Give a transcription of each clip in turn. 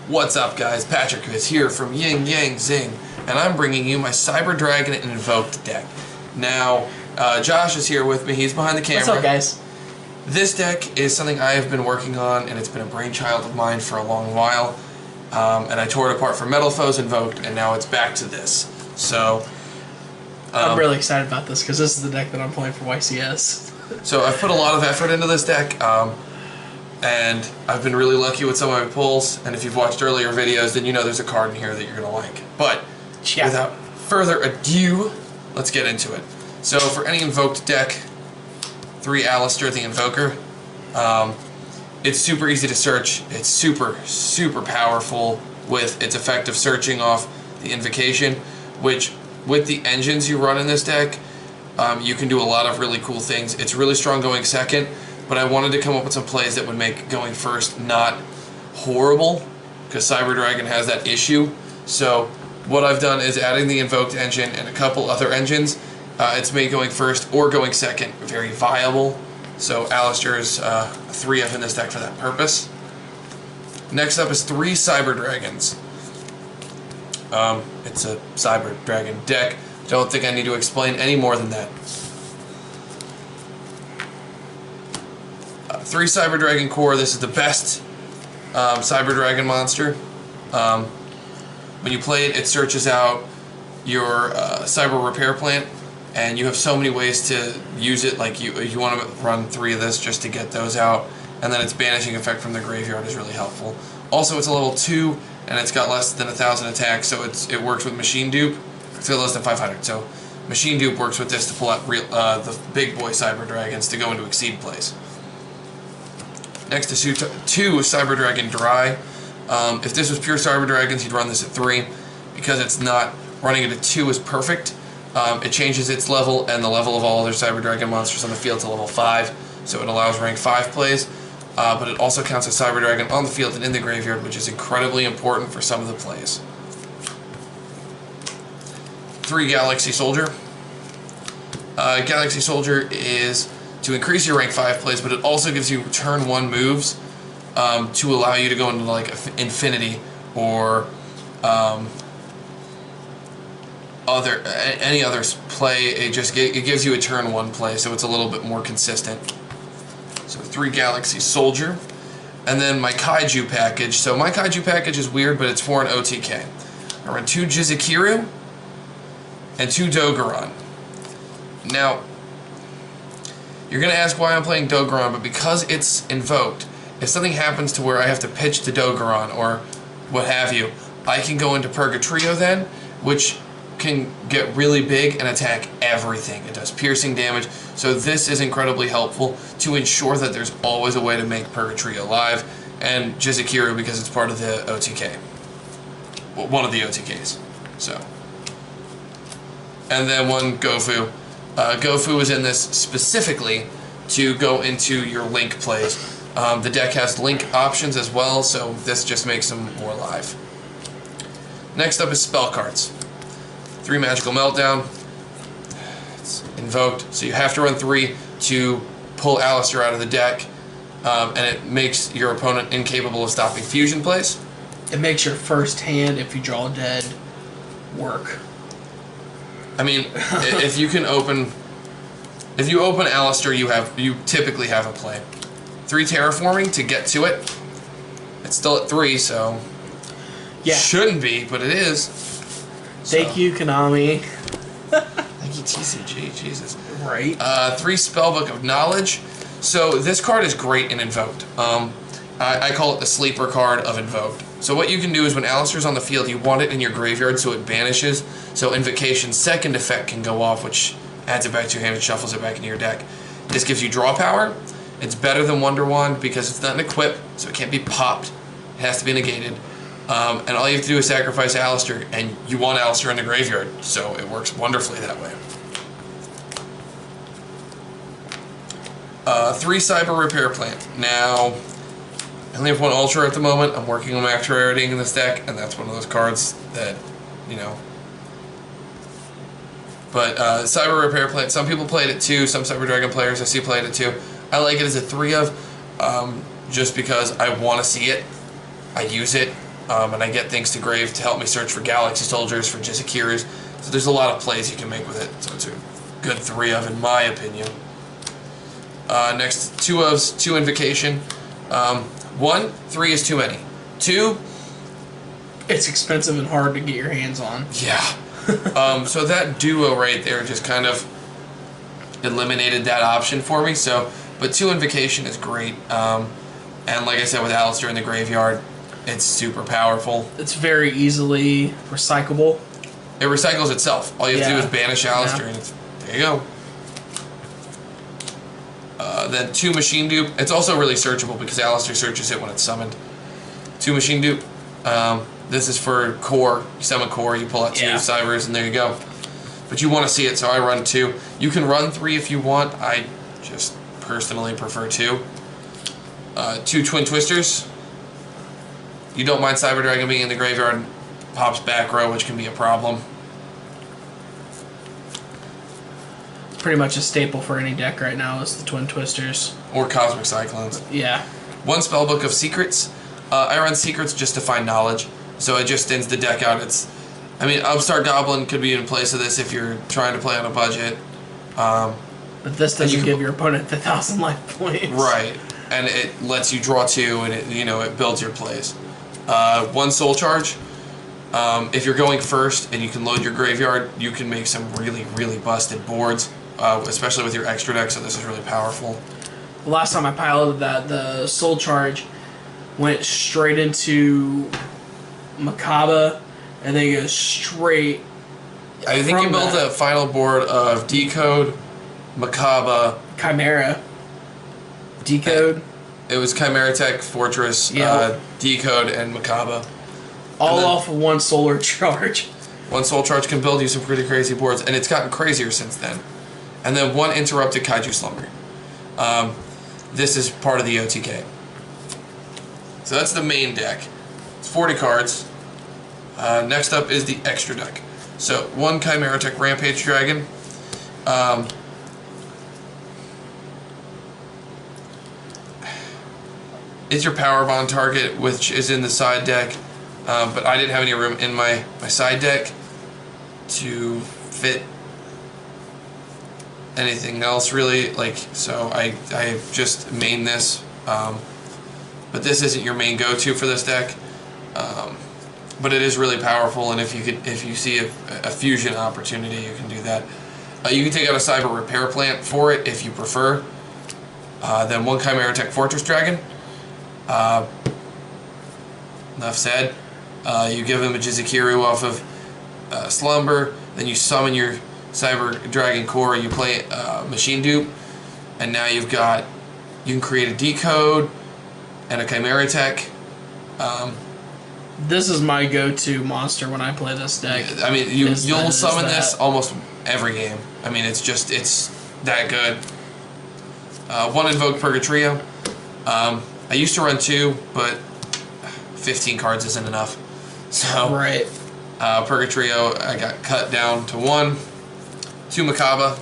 What's up, guys? Patrick is here from Ying Yang Zing, and I'm bringing you my Cyber Dragon Invoked deck. Now, Josh is here with me. He's behind the camera. What's up, guys? This deck is something I have been working on, and it's been a brainchild of mine for a long while. And I tore it apart for Metal Foes Invoked, and now it's back to this. So, I'm really excited about this because this is the deck that I'm playing for YCS. So I've put a lot of effort into this deck. And I've been really lucky with some of my pulls, and if you've watched earlier videos, then you know there's a card in here that you're going to like. But without further ado, let's get into it. So for any Invoked deck, 3 Alistair the Invoker. It's super easy to search. It's super powerful with its effect of searching off the Invocation, which with the engines you run in this deck, you can do a lot of really cool things. It's really strong going second, but I wanted to come up with some plays that would make going first not horrible, because Cyber Dragon has that issue. So what I've done is adding the Invoked engine and a couple other engines. It's made going first or going second very viable. So Alistair's 3 up in this deck for that purpose. Next up is 3 Cyber Dragons. It's a Cyber Dragon deck. Don't think I need to explain any more than that. 3 Cyber Dragon core. This is the best Cyber Dragon monster. When you play it, it searches out your Cyber Repair Plant, and you have so many ways to use it. Like you want to run 3 of this just to get those out, and then its banishing effect from the graveyard is really helpful. Also, it's a level 2, and it's got less than 1,000 attack, so it works with Machine Dupe. It's got less than 500, so Machine Dupe works with this to pull out the big boy Cyber Dragons to go into Exceed plays. Next is 2 Cyber Dragon Dry. If this was pure Cyber Dragons, you'd run this at 3. Because it's not, running it at 2 is perfect. It changes its level and the level of all other Cyber Dragon monsters on the field to level 5, so it allows rank 5 plays. But it also counts as Cyber Dragon on the field and in the graveyard, which is incredibly important for some of the plays. 3 Galaxy Soldier. Galaxy Soldier is to increase your rank 5 plays, but it also gives you turn 1 moves to allow you to go into like Infinity or any other play. It gives you a turn 1 play, so it's a little bit more consistent. So 3 Galaxy Soldier, and then my Kaiju package. So my Kaiju package is weird, but it's for an OTK. I run 2 Jizukiru and 2 Dogoran. Now, you're going to ask why I'm playing Dogoran, but because it's Invoked, if something happens to where I have to pitch to Dogoran or what have you, I can go into Purgatrio then, which can get really big and attack everything. It does piercing damage, so this is incredibly helpful to ensure that there's always a way to make Purgatrio alive, and Jizukiru because it's part of the OTK. Well, one of the OTKs. So. And then 1 Gofu. Gofu is in this specifically to go into your Link plays. The deck has Link options as well, so this just makes them more alive. Next up is spell cards. 3 Magical Meltdown. It's Invoked, so you have to run 3 to pull Alistair out of the deck, and it makes your opponent incapable of stopping fusion plays. It makes your first hand, if you draw dead, work. I mean, if you open Alistair, you typically have a play. 3 Terraforming to get to it. It's still at 3, so yeah, shouldn't be, but it is. Thank you, Konami. Thank you, TCG. Jesus. Right. 3 Spellbook of Knowledge. So this card is great in Invoked. I call it the sleeper card of Invoked. So what you can do is when Alistair's on the field, you want it in your graveyard so it banishes. So Invocation's second effect can go off, which adds it back to your hand and shuffles it back into your deck. This gives you draw power. It's better than Wonder Wand because it's not an equip, so it can't be popped. It has to be negated. And all you have to do is sacrifice Alistair, and you want Alistair in the graveyard, so it works wonderfully that way. 3 Cyber Repair Plant. Now, I only have 1 Ultra at the moment. I'm working on max raritying in this deck, and that's one of those cards that, you know. But Cyber Repair Plant, some people played it too. Some Cyber Dragon players I see played it too. I like it as a 3 of, just because I want to see it. I use it. and I get things to grave to help me search for Galaxy Soldiers, for Jizakirus. So there's a lot of plays you can make with it. So it's a good 3 of, in my opinion. Next, 2 ofs, 2 Invocation. 1, 3 is too many. 2, it's expensive and hard to get your hands on. Yeah. So that duo right there just kind of eliminated that option for me. So, but 2 Invocation is great. And like I said, with Alistair in the graveyard, it's super powerful. It's very easily recyclable. It recycles itself. All you have to do is banish Alistair, and there you go. Then 2 Machine Dupe. It's also really searchable because Alistair searches it when it's summoned. 2 Machine Dupe. This is for core. You summon core, you pull out 2 Cybers, and there you go. But you want to see it, so I run 2. You can run 3 if you want. I just personally prefer 2. 2 Twin Twisters. You don't mind Cyber Dragon being in the graveyard. Pops back row, which can be a problem. Pretty much a staple for any deck right now is the Twin Twisters. Or Cosmic Cyclones. Yeah. 1 Spellbook of Secrets. I run Secrets just to find knowledge, so it just thins the deck out. I mean, Upstart Goblin could be in place of this if you're trying to play on a budget. But this doesn't give your opponent the 1,000 life points. Right. And it lets you draw 2, and it builds your plays. 1 Soul Charge. If you're going first and you can load your graveyard, you can make some really, really busted boards, especially with your extra deck, so this is really powerful. The last time I piloted that, the Soul Charge went straight into Makaba, and then goes straight. I think you built a final board of Decode, Makaba, Chimera. Decode. It was Chimera Tech, Fortress, Decode, and Makaba. All off of 1 Solar Charge. 1 Soul Charge can build you some pretty crazy boards, and it's gotten crazier since then. And then 1 Interrupted Kaiju Slumber. This is part of the OTK. So that's the main deck. It's 40 cards. Next up is the extra deck. So 1 Chimera Tech Rampage Dragon. It's your Power Bond target, which is in the side deck. But I didn't have any room in my side deck to fit anything else really, so I just main this. But this isn't your main go-to for this deck. But it is really powerful, and if you see a fusion opportunity, you can do that. You can take out a Cyber Repair Plant for it if you prefer. Then 1 Chimera Tech Fortress Dragon. Enough said. You give him a Jizukiru off of Slumber, then you summon your Cyber Dragon Core, you play Machine Dupe, and now you can create a Decode and a Chimera Tech. This is my go-to monster when I play this deck. I mean, you'll summon this almost every game. I mean, it's that good. 1 Invoked Purgatrio. I used to run 2, but 15 cards isn't enough. So, right. Purgatrio, I got cut down to 1. 2 Makaba.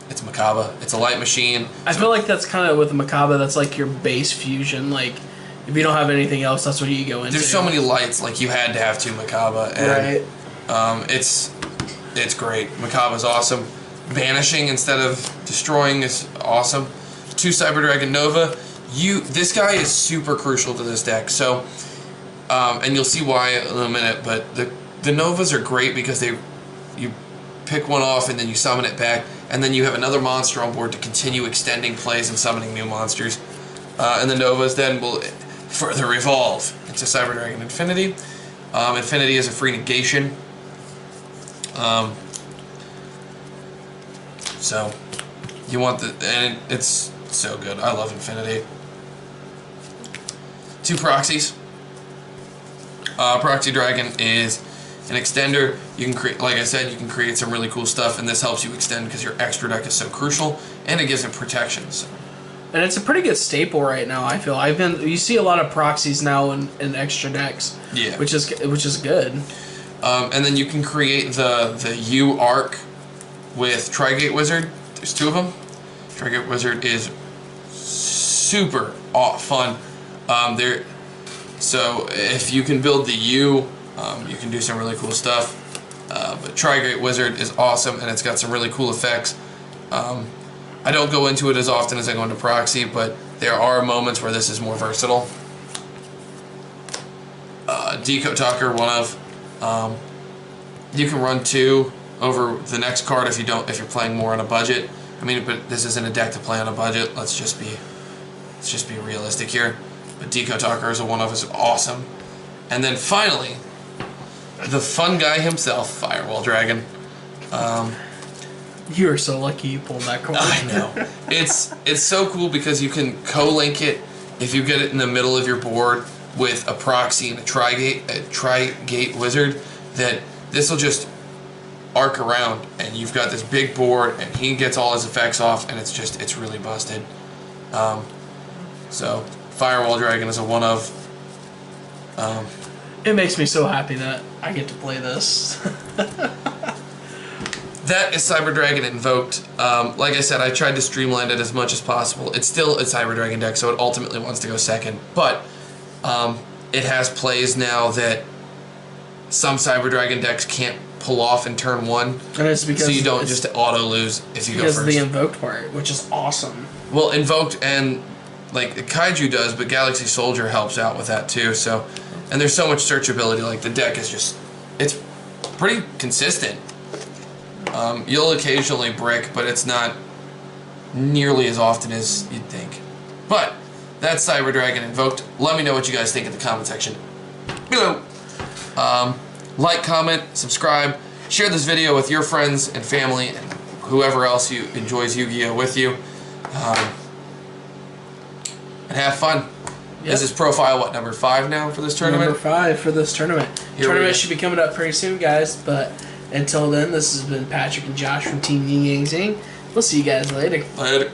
It's Makaba. It's a light machine. I feel like that's kind of with Makaba, that's like your base fusion. Like, if you don't have anything else, that's what you go into. There's so many lights, like you had to have 2 Makaba. And, right. It's great. Makaba's awesome. Banishing instead of destroying is awesome. 2 Cyber Dragon Nova. This guy is super crucial to this deck. So, and you'll see why in a minute. But the Novas are great because you pick one off and then you summon it back, and then you have another monster on board to continue extending plays and summoning new monsters. And the Novas then will further evolve into Cyber Dragon Infinity. Infinity is a free negation. So you want and it's so good. I love Infinity. 2 Proxies. Proxy Dragon is an extender. You can create, like I said, you can create some really cool stuff, and this helps you extend because your extra deck is so crucial, and it gives it protections. And it's a pretty good staple right now. I feel you see a lot of proxies now in extra decks. Yeah, which is good. And then you can create the U arc with Trigate Wizard. There's 2 of them. Trigate Wizard is super fun. So if you can build the U, you can do some really cool stuff. But Tri-Great Wizard is awesome, and it's got some really cool effects. I don't go into it as often as I go into Proxy, but there are moments where this is more versatile. Decode Talker, one of. You can run 2 over the next card if you're playing more on a budget. I mean, but this isn't a deck to play on a budget. Let's just be realistic here. But Decode Talker is a one of, is awesome. And then finally, the fun guy himself, Firewall Dragon. You are so lucky you pulled that card. I know. It's so cool because you can co-link it if you get it in the middle of your board with a Proxy and a Tri-Gate Wizard, that this will just arc around and you've got this big board and he gets all his effects off and it's really busted. So Firewall Dragon is a one of. It makes me so happy that I get to play this. That is Cyber Dragon Invoked. Like I said, I tried to streamline it as much as possible. It's still a Cyber Dragon deck, so it ultimately wants to go second. But it has plays now that some Cyber Dragon decks can't pull off in turn 1. And it's because so you don't just auto lose if you go first. Because of the Invoked part, which is awesome. Well, Invoked and like Kaiju does, but Galaxy Soldier helps out with that too. So, and there's so much searchability. Like the deck is just, it's pretty consistent. You'll occasionally brick, but it's not nearly as often as you'd think. But that's Cyber Dragon Invoked. Let me know what you guys think in the comment section below. Like, comment, subscribe, share this video with your friends and family and whoever else who enjoys Yu-Gi-Oh! With you. And have fun. Yep. This is profile, what, number 5 now for this tournament? Number 5 for this tournament. Tournament should be coming up pretty soon, guys, but until then, this has been Patrick and Josh from Team Ying Yang Zing. We'll see you guys later. Later.